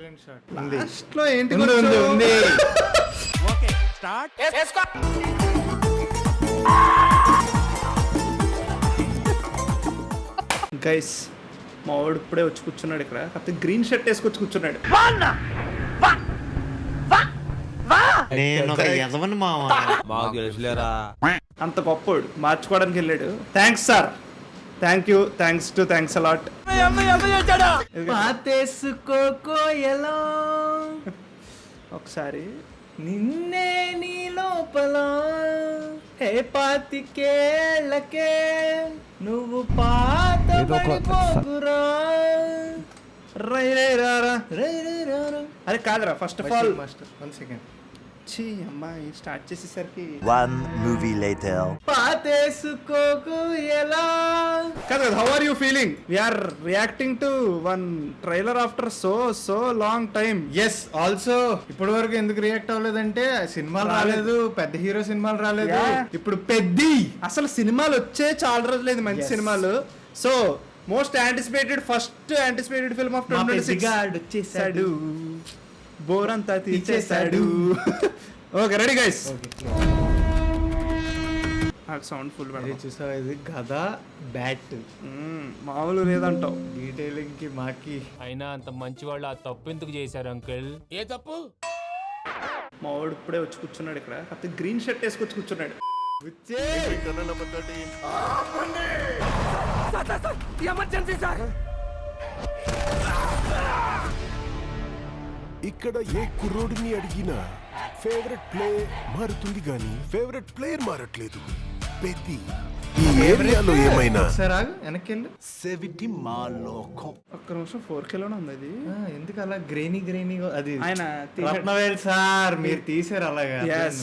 Silent shot last లో ఏంటి ఉంది, ఉంది, ఉంది. ఓకే స్టార్ట్ గైస్ మా వాడు ఇప్పుడే వచ్చి కూర్చున్నాడు ఇక్కడ, కాకపోతే గ్రీన్ షర్ట్ వేసుకొచ్చి కూర్చున్నాడు. నేను ఒక ఎదవని మావా. మాకు తెలుసులేరా. అంత గొప్పోడు మార్చుకోవడానికి వెళ్ళాడు. Thanks sir, thank you, thanks a lot. పాతేసుకోకో ఎలా ఒకసారి నిన్నే నీ లోపల హే పాతికేళ్ళకే నువ్వు పాత పడిపోకురా. రై రే రారా. రే రే రా రా. అరే కాదురా, first of all master 1 second. ఛీ అమ్మాయి స్టార్ట్ చేసేసరికి One movie later. పాతేసుకోకు ఎలా. కాదు, how are you feeling? We're reacting to one trailer after so long time. Yes also ఇప్పటి వరకు ఎందుకు రియాక్ట్ అవ్వలేదంటే సినిమాలు రాలేదు, పెద్ద హీరో సినిమాలు రాలేదు. Yeah. ఇప్పుడు పెద్ది అసలు సినిమాలు వచ్చే చాలా రోజులేదు, మంచి Yes. సినిమాలు. So most first anticipated film of మా 2026 పెద్దిగాడు వచ్చేసాడు. బోర్ అంతా తీసేసాడు. Okay ready guys. Sound full చూసావా, ఇది గద బ్యాట్ మామూలు లేదంటావు. డీటెయిలింగ్ కి మాకి. అయినా అంత మంచి వాళ్ళు ఆ తప్పు ఎందుకు చేశారు అంకుల్? ఏ తప్పు? మా వాడు ఇప్పుడే వచ్చి కూర్చున్నాడు ఇక్కడ, కాకపోతే గ్రీన్ షర్ట్ వేసుకొచ్చి కూర్చున్నాడు. ఇక్కడ ఏ కుర్రోడిని అడిగినా ఫేవరెట్ ప్లే మారుతుంది గానీ ఫేవరెట్ ప్లేయర్ మారట్లేదు. పెద్ది ఈ ఏరియాలో ఏమైనా ఒకసారి ఆగు, వెనక్కి వెళ్ళు. సెవిటి మా లోకం. ఒక్క నిమిషం 4Kలోనే ఉంది అది. ఎందుకు అలా గ్రేనీ అది ఆయన రత్నవేల్ సార్ మీరు తీసారు అలాగా. Yes.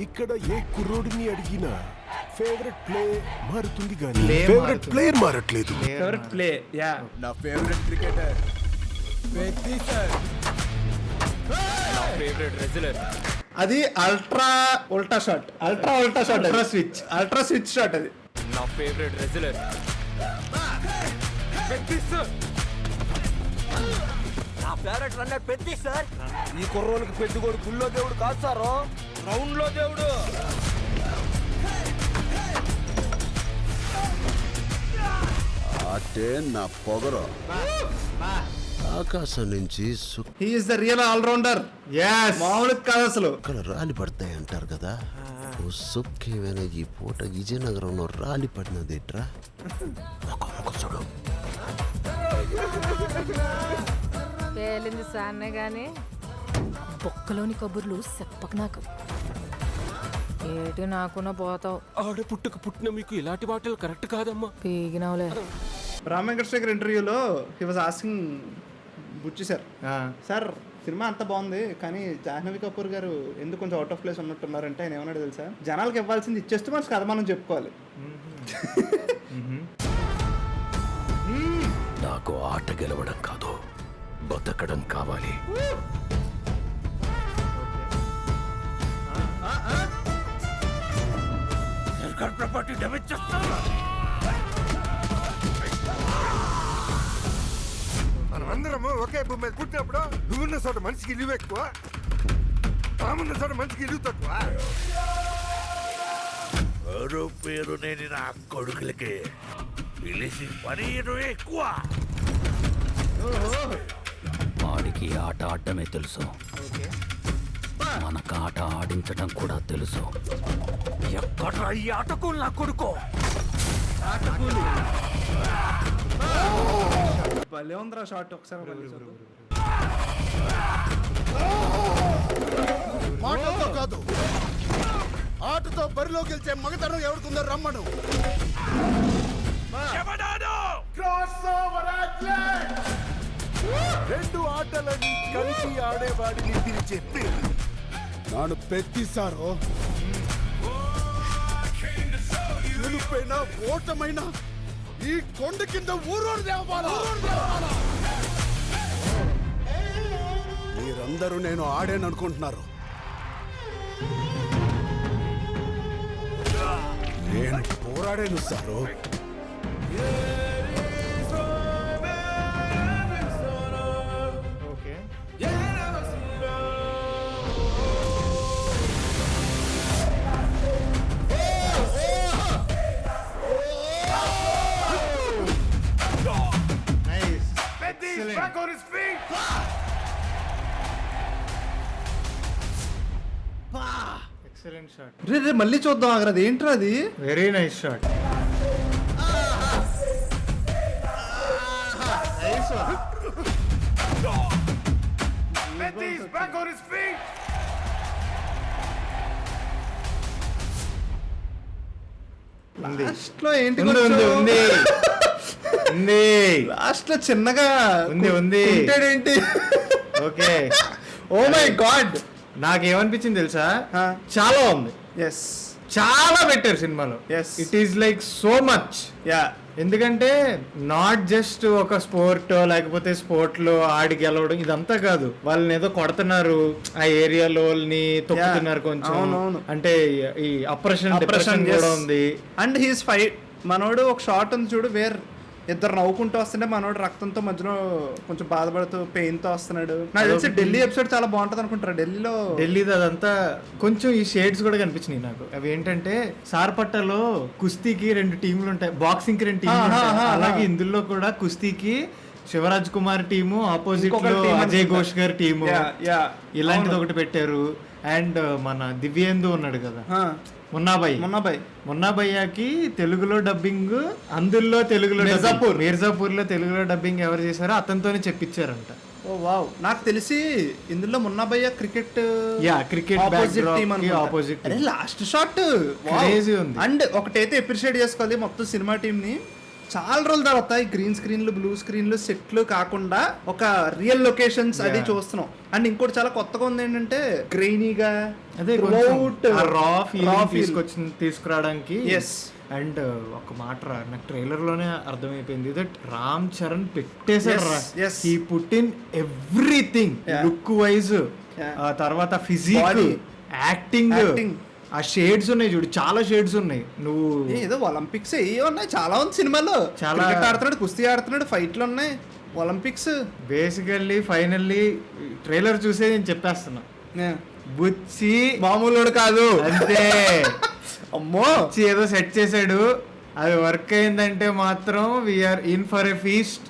ఇక్కడ ఏ కుర్రోడిని అడిగినా ఫేవరెట్ ప్లే మారుతుంది గానీ Play ఫేవరెట్ మారుతుంది. ప్లేయర్ మారట్లేదు. Favourite play. యా నా favourite cricketer Peddi sir. Favourite wrestler. అది అల్ట్రా ఉల్టా షాట్. అల్ట్రా స్విచ్ షాట్ అది. నా ఫేవరెట్ రెజ్లర్. ఈ కుర్రోళ్ళకి పెద్దగోడు గుళ్ళో దేవుడు కాదు సారో, గ్రౌండ్ లో దేవుడు. అంటే నా పొగరు ఆకాశం నుంచి he is the real allrounder. Yes. మామూలు కాదు అసలు. సుక్కలు రాలి పడతాయి అంటారు కదా, ఓ సుక్కేమైనా ఈ పూట విజయనగరంలో రాలి పడినదేట్రా. చూడు పేలింది సాన్నే గాని బొక్కలోని కబుర్లు చెప్పక నాకు. ఏటి నాకున్న పోతావు. ఆడ పుట్టక పుట్టిన మీకు ఇలాంటి మాటలు కరెక్ట్ కాదమ్మా. పీగినవులే. రామ్ వెంకటేశ్వర ఇంటర్వ్యూలో he was asking Buchi sir, ఆ, సార్ సినిమా అంత బాగుంది కానీ జాహ్నవి కపూర్ గారు ఎందుకు కొంచెం అవుట్ ఆఫ్ ప్లేస్ ఉన్నట్టున్నారంటే ఆయన ఏమన్నాడు తెలుసా? జనాలకు ఇవ్వాల్సింది ఇచ్చేస్తే మనకు కథ మనం చెప్పుకోవాలి. నాకు ఆట గెలవడం కాదు, బతకడం కావాలి. ప్రాపర్టీ డ్యామేజ్ చేస్తాను. మనం అందరము ఒకే భూమి మీద పుట్టినప్పుడు నువ్వున్న చోట మనిషికి ఇల్లు ఎక్కువ, తామున్న చోట మనిషికి ఇల్లు తక్కువ. పేరు నేను నా కొడుకులకి పిలిచి పని ఎక్కువ. వాడికి ఆట ఆడటమే తెలుసు, మనకు ఆట ఆడించడం కూడా తెలుసు. ఎక్కడ ఈ ఆటకు నా కొడుకో. భలే ఉందిరా షాట్. ఒకసారి మళ్ళీ చూద్దాం. మాటతో కాదు, ఆటతో బరిలో గెలిచే మగతనం ఎవరికుందో రమ్మను. రెండు ఆటలని కలిసి ఆడేవాడిని పిలిచే పేరు నాను పెద్దిసారో. గెలుపైనా ఓటమైనా ఈ కొండ కింద ఊరూరు దేవాలా. మీరందరూ నేను ఆడాననుకుంటున్నారు, నేను పోరాడాను సారు. ఓకే. ఎక్సలెంట్ షాట్, రే రే మళ్ళీ చూద్దాం ఆగ్రా, అది ఏంట్రా అది? Very nice shot. He's back on his feet. Last లో ఏంటి ఉంది ఉంది ఉంది ఉంది లాస్ట్ లో చిన్నగా ఉంది. ఏంటి? ఓకే. Oh my god. నాకేమనిపించింది తెలుసా, Huh? చాలా ఉంది, ఎస్ చాలా పెట్టారు సినిమాలో. Yes. It is like so much. Yeah ఎందుకంటే నాట్ జస్ట్ ఒక స్పోర్ట్, లేకపోతే స్పోర్ట్ లో ఆడి గెలవడం ఇదంతా కాదు, వాళ్ళని ఏదో కొడుతున్నారు, ఆ ఏరియాలో తొక్కుతున్నారు కొంచెం. అవునవును. అంటే ఈ అప్రెషన్ డిప్రెషన్ కూడా ఉంది. And he's fight. మనోడు ఒక షాట్ ఉంది చూడు, వేర్ ఇద్దరు నవ్వుకుంటూ వస్తుంటే మనోడు రక్తంతో మధ్యలో కొంచెం బాధపడుతూ పెయిన్ తో వస్తున్నాడు. నాకు తెలిసి ఢిల్లీ ఎపిసోడ్ చాలా బాగుంటది అనుకుంటారు. ఢిల్లీది అదంతా కొంచెం ఈ షేడ్స్ కూడా కనిపించినాయి నాకు. అవి ఏంటంటే సార్పట్టలో కుస్తీకి 2 టీంలు ఉంటాయి, బాక్సింగ్ కి 2 టీంలు ఉంటాయి. అలాగే ఇందులో కూడా కుస్తీకి శివరాజ్ కుమార్ టీము, ఆపోజిట్ లో అజయ్ ఘోష్ గారి టీము, ఇలాంటిది ఒకటి పెట్టారు. అండ్ మన దివ్యేందు ఉన్నాడు కదా, మున్నాభయ్యకి తెలుగులో డబ్బింగ్, అందులో తెలుగులో మీర్జాపూర్ లో తెలుగులో డబ్బింగ్ ఎవరు చేశారో అతనితోనే చెప్పించారంట. ఓ వావ్. నాకు తెలిసి ఇందులో మున్నాభయ్య క్రికెట్ ఆపోజిట్ లాస్ట్ షాట్ ఉంది. అండ్ ఒకటైతే అప్రిషియేట్ చేసుకోవాలి మొత్తం సినిమా టీమ్ ని. చాలా రోజుల తర్వాత ఈ గ్రీన్ స్క్రీన్లు, బ్లూ స్క్రీన్లు, సెట్లు కాకుండా ఒక రియల్ లొకేషన్స్ అది చూస్తున్నాం. అండ్ ఇంకోటి చాలా కొత్తగా ఉంది ఏంటంటే గ్రెయినీగా అదే తీసుకురావడానికి. అండ్ ఒక మాట రా, నాకు ట్రైలర్ లోనే అర్థమైపోయింది దట్ రామ్ చరణ్ పెట్టేశాడు రా. He put in everything, look wise, తర్వాత ఫిజిక్, యాక్టింగ్, ఆ షేడ్స్ ఉన్నాయి చూడు, చాలా షేడ్స్ ఉన్నాయి. నువ్వు ఏదో ఒలింపిక్స్ ఉన్నాయి, చాలా ఉంది సినిమాలో. చాలా ఆడుతున్నాడు, కుస్తీ ఆడుతున్నాడు, ఫైట్లు ఉన్నాయి, ఒలింపిక్స్. బేసికల్లీ ఫైనల్లీ ట్రైలర్ చూసే నేను చెప్పేస్తున్నా, బుచ్చి మామూలు కాదు అంతే. అమ్మో, ఏదో సెట్ చేశాడు, అది వర్క్ అయిందంటే మాత్రం we're in for a feast.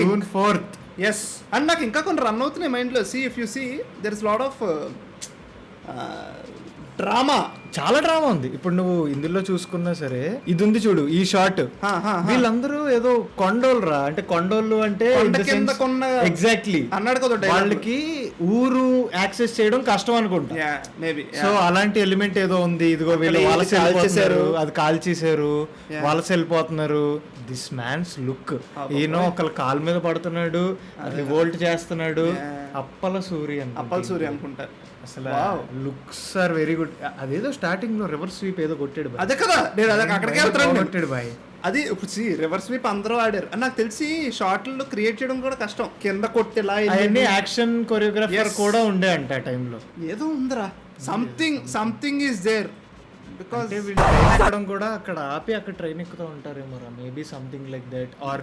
June 4th. Yes. And నాకు ఇంకా కొన్ని రన్ అవుతున్నాయి మైండ్ లో. See if you see there is lot of drama, చాలా డ్రామా ఉంది. ఇప్పుడు నువ్వు ఇందులో చూసుకున్నా సరే, ఇది ఉంది చూడు, ఈ షాట్, వీళ్ళందరూ ఏదో కొండోళ్ళు రా, అంటే కొండోళ్ళు అంటే ఎగ్జాక్ట్లీ అన్నాడు కదా, వాళ్ళకి ఊరు యాక్సెస్ చేయడం కష్టం అనుకుంటా. సో అలాంటి ఎలిమెంట్ ఏదో ఉంది. ఇదిగో వీళ్ళు వలస వెళ్ళిపోతున్నారు, అది కాల్ చేశారు, వలస వెళ్ళిపోతున్నారు. దిస్ మ్యాన్స్ లుక్, ఈయన ఒకళ్ళ కాలు మీద పడుతున్నాడు, రివోల్ట్ చేస్తున్నాడు. అప్పల సూర్య అనుకుంటా. అసలు లుక్స్ ఆర్ వెరీ గుడ్. అదేదో స్టార్టింగ్ లో రివర్స్ స్వీప్ ఏదో కొట్టాడు, అదే కదా, నేను అక్కడికే కొట్టాడు బాయ్. అది ఇప్పుడు రివర్స్ స్వీప్ అందరూ ఆడారు. నాకు తెలిసి షార్ట్లలో క్రియేట్ చేయడం కూడా కష్టం, కింద కొట్టేలా. అవన్నీ యాక్షన్ కొరియోగ్రాఫర్ కూడా ఉండే అంట ఆ టైంలో. ఏదో ఉందిరా, సంథింగ్ ఈస్ దేర్. బికాజ్ కూడా అక్కడ ఆపి అక్కడ ట్రైన్ ఎక్కుతూ ఉంటారేమో, maybe something like that. Or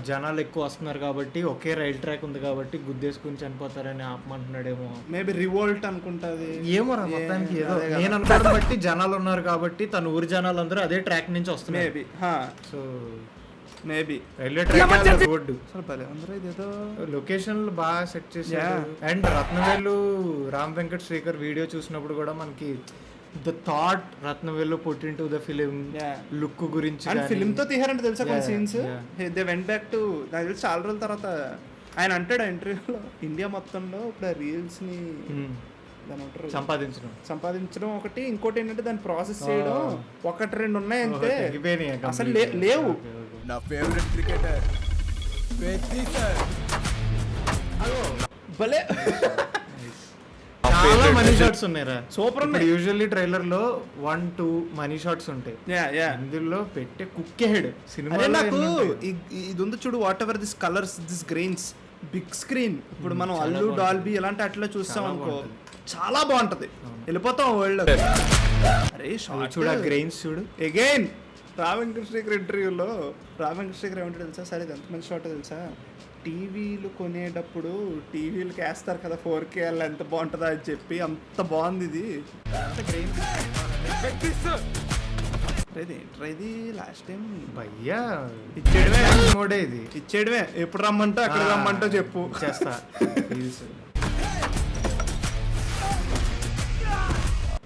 జనాలు ఎక్కువ వస్తున్నారు కాబట్టి, ఒకే రైల్ ట్రాక్ ఉంది కాబట్టి గుద్దేసుకుని చనిపోతారని ఆపమంటున్నాడేమో. మేబీ రివోల్ట్ అనుకుంటది, ఏమో రా. మొత్తానికి ఏదో నేను అనుకోవడం బట్టి జనాలు ఉన్నారు కాబట్టి తన ఊరి జనాలు అందరూ అదే ట్రాక్ నుంచి వస్తున్నారు. Maybe so maybe railway track road ఇదేదో లొకేషన్లు బాగా సెట్ చేశారు. అండ్ రత్నవేలు రామ్ వెంకట్ శ్రీకర్ వీడియో చూసినప్పుడు కూడా మనకి the thought Rathnavelu put into the film look గురించి. అండ్ ఫిలిం తో తీయారంటే తెలుసా కొన్ని scenes. They went back to, నాకు తెలిసి చాలా రోజుల తర్వాత ఆయన అంటాడు ఇంటర్వ్యూలో, ఇండియా మొత్తంలో ఇప్పుడు రీల్స్ ని సంపాదించడం ఒకటి, ఇంకోటి ఏంటంటే దాన్ని ప్రాసెస్ చేయడం 1-2 ఉన్నాయి అంతే, అసలు లేవు. నా ఫేవరెట్ క్రికెటర్ భలే చాలా మనీ షాట్స్ ఉన్నాయిరా, సూపర్ ఉన్నాయి. యూజువల్లీ ట్రైలర్ లో 1-2 మనీ షాట్స్ ఉంటాయి, ఇందులో పెట్టే కుక్కేడ్ సినిమా. నాకు ఇది ఉంది చూడు, whatever this colours, this grains, big screen. ఇప్పుడు మనం అల్లు, డాల్బీ ఇలాంటి అట్లా చూస్తాం అనుకో, చాలా బాగుంటది, వెళ్ళిపోతాం వరల్డ్. అరే చూడు, గ్రెయిన్స్ చూడు. అగైన్ రామ్ వెంకటేశ్వర ఇంటర్వ్యూలో రామ్ వెంకటేశ్వర ఏమంటే తెలుసా, సరే ఎంత మంచి షాట్ తెలుసా, టీవీలు కొనేటప్పుడు టీవీలకి వేస్తారు కదా 4K అలా, ఎంత బాగుంటుందా అని చెప్పి, అంత బాగుంది ఇది. ఇది లాస్ట్ టైం భయ్యా ఇచ్చేయడమే, ఎప్పుడు రమ్మంటో అక్కడ రమ్మంటో చెప్పు, చేస్తా.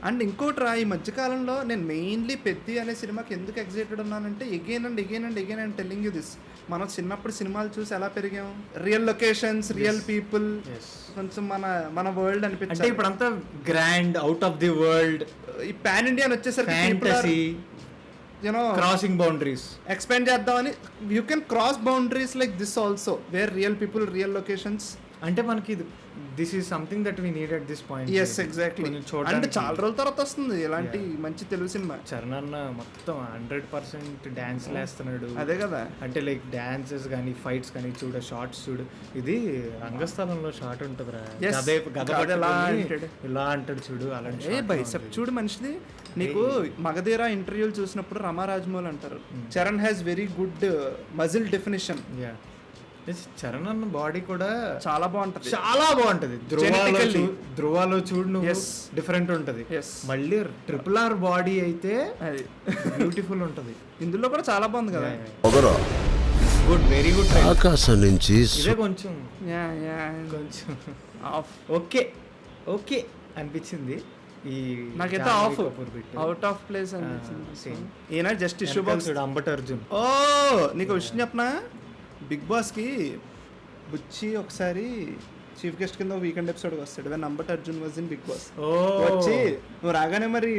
అండ్ ఇంకోటి రా, ఈ మధ్యకాలంలో నేను మెయిన్లీ పెద్ది అనే సినిమాకి ఎందుకు ఎగ్జైటెడ్ ఉన్నానంటే again and telling you this, మనం చిన్నప్పుడు సినిమాలు చూసి ఎలా పెరిగాం, రియల్ లొకేషన్స్, రియల్ పీపుల్, కొంచెం మన వరల్డ్ అంటే అనిపించింది. ఇప్పుడు అంతా grand, out of the world, ఈ పాన్ ఇండియా వచ్చేసరికి fantasy, you know crossing boundaries. Expand చేద్దామని you can cross boundaries like this also, where real people, real locations. అంటే మనకి this is something that we need at this point. Yes exactly. అంటే చాలా రోజుల తర్వాత వస్తుంది ఇలాంటి మంచి తెలుగు సినిమా. చరణ్ అన్న మొత్తం 100% డాన్స్ లేస్తున్నాడు. అదే కదా, అంటే లైక్ డాన్సెస్ కానీ ఫైట్స్ కానీ చూడ, షార్ట్స్ చూడు. ఇది రంగస్థలంలో షార్ట్ ఉంటుందిరా, Yes. గద ఇలా పట్టుకొని అంటాడు. ఇలా అంటాడు చూడు, అలాంటి ఏ shot బైసెప్ ఉంది. చూడు మనిషిది. నీకు మగధీర ఇంటర్వ్యూలు చూసినప్పుడు రమా రాజమౌళి అంటారు, Charan has very good muscle definition. Yeah. Yes, Charan అన్న బాడీ కూడా చాలా బాగుంటది, చాలా బాగుంటది. Genetically. ధ్రువాలో చూడు నువ్వు, Yes. డిఫరెంట్ ఉంటది. Yes. మళ్ళీ RRR బాడీ అయితే అది బ్యూటిఫుల్ ఉంటది. ఇందులో కూడా చాలా బాగుంది కదా. పొగరు గుడ్, వెరీ గుడ్. ఆకాశం నుంచి ఇదే కొంచెం కొంచెం ఆఫ్, ఓకే అనిపించింది. ఈ నాకైతే ఆఫ్, అవుట్ ఆఫ్ ప్లేస్ అనిపించింది. ఈయన జస్ట్ ఇష్యూ బాక్స్. అంబట్ అర్జున్. ఓ నీకు విషయం చెప్పనా, బిగ్ బాస్కి బుచ్చి ఒకసారి చీఫ్ గెస్ట్ కింద వీకెండ్ ఎపిసోడ్కి వస్తాడు. When Ambati Arjun was in Bigg Boss. వచ్చి నువ్వు రాగానే మరి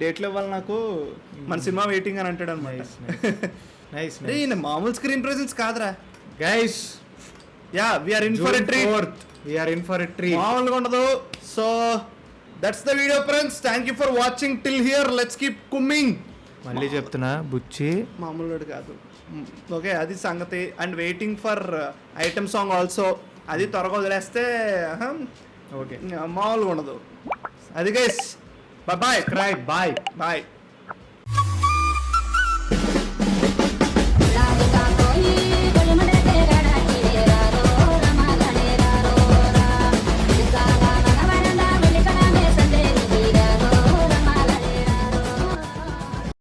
డేట్లు ఇవ్వాలి నాకు, మన సినిమా వెయిటింగ్ అని అంటాడు అనమాట. నైస్. ఈయన మామూలు స్క్రీన్ ప్రెజెన్స్ కాదురా guys. Yeah we're in for a treat. మామూలుగా ఉండదు. So that's the video friends, thank you for watching till here. Let's keep కుమ్మింగ్. మళ్ళీ చెప్తున్నా, బుచ్చి మామూలు కాదు. ఓకే, అది సంగతి. And waiting for item song also. అది త్వరగా వదిలేస్తే ఓకే మామూలుగా ఉండదు. అది గైస్, బాయ్ బాయ్. బాయ్.